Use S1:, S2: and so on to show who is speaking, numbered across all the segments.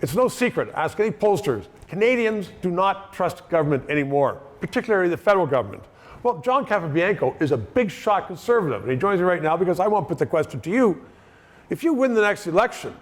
S1: It's no secret, ask any pollsters, Canadians do not trust government anymore, particularly the federal government. Well, John Capobianco is a big shot conservative, and he joins me right now because I want to put the question to you. If you win the next election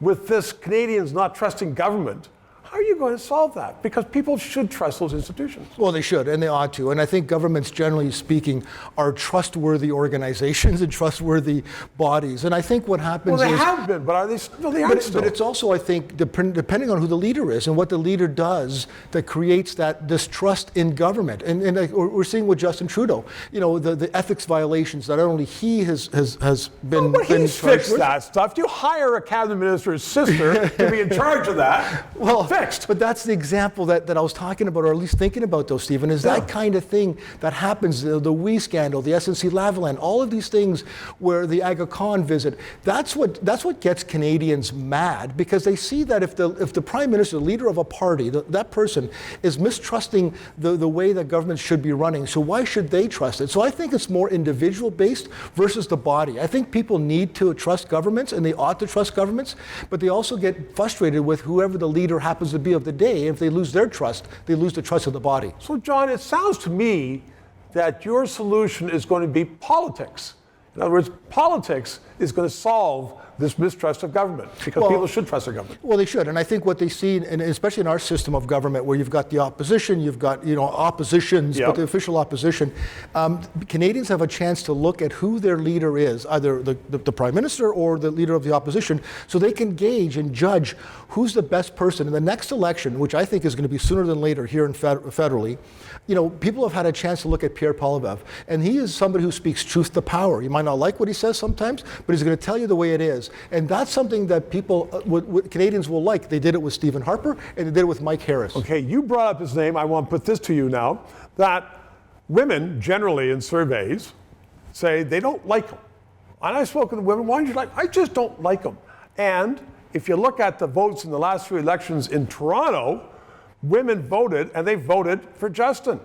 S1: with this Canadians not trusting government, how are you going to solve that? Because people should trust those institutions.
S2: Well, they should, and they ought to. And I think governments, generally speaking, are trustworthy organizations and trustworthy bodies. And I think what happens
S1: is... Well, they have been, but are they still? They aren't still.
S2: But it's also, I think, depending on who the leader is and what the leader does that creates that distrust in government. And we're seeing with Justin Trudeau, the ethics violations that not only he has been...
S1: But he's fixed that stuff. You hire a cabinet minister's sister to be in charge of that.
S2: Well, but that's the example that I was talking about, or at least thinking about, though, Stephen, is that kind of thing that happens, the WE scandal, the SNC-Lavalin, all of these things where the Aga Khan visit, that's what gets Canadians mad, because they see that if the Prime Minister, the leader of a party, that person is mistrusting the way that government should be running, so why should they trust it? So I think it's more individual-based versus the body. I think people need to trust governments, and they ought to trust governments, but they also get frustrated with whoever the leader happens to be of the day. If they lose their trust, they lose the trust of the body.
S1: So, John, it sounds to me that your solution is going to be politics. In other words, politics is going to solve this mistrust of government, because people should trust their government.
S2: Well, they should, and I think what they see, and especially in our system of government, where you've got the opposition, you've got oppositions, but the official opposition, Canadians have a chance to look at who their leader is, either the Prime Minister or the leader of the opposition, so they can gauge and judge who's the best person in the next election, which I think is going to be sooner than later here in federally. People have had a chance to look at Pierre Poilievre, and he is somebody who speaks truth to power. You might not like what he says sometimes, but he's going to tell you the way it is. And that's something that people, Canadians will like. They did it with Stephen Harper, and they did it with Mike Harris.
S1: Okay, you brought up his name. I want to put this to you now, that women generally in surveys say they don't like him. And I've spoken to women, why don't you like him? I just don't like him. And if you look at the votes in the last 3 elections in Toronto, women voted, and they voted for Justin.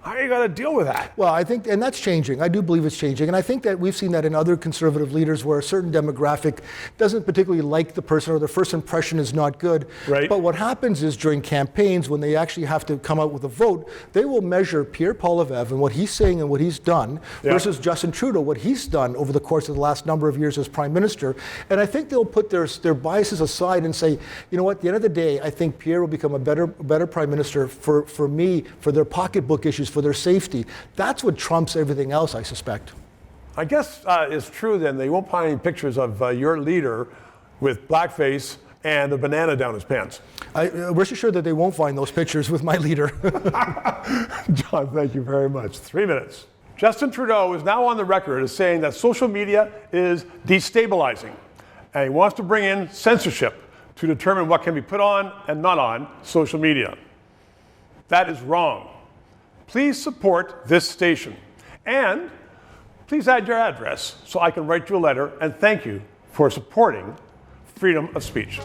S1: How are you going to deal with that?
S2: Well, I think, and that's changing. I do believe it's changing. And I think that we've seen that in other conservative leaders where a certain demographic doesn't particularly like the person, or their first impression is not good.
S1: Right.
S2: But what happens is during campaigns, when they actually have to come out with a vote, they will measure Pierre Poilievre and what he's saying and what he's done versus Justin Trudeau, what he's done over the course of the last number of years as Prime Minister. And I think they'll put their biases aside and say, you know what, at the end of the day, I think Pierre will become a better Prime Minister for me, for their pocketbook issues, for their safety. That's what trumps everything else, I suspect.
S1: I guess it's true then they won't find any pictures of your leader with blackface and a banana down his pants.
S2: Rest assured that they won't find those pictures with my leader.
S1: John, thank you very much. 3 minutes. Justin Trudeau is now on the record as saying that social media is destabilizing, and he wants to bring in censorship to determine what can be put on and not on social media. That is wrong. Please support this station, and please add your address so I can write you a letter and thank you for supporting freedom of speech.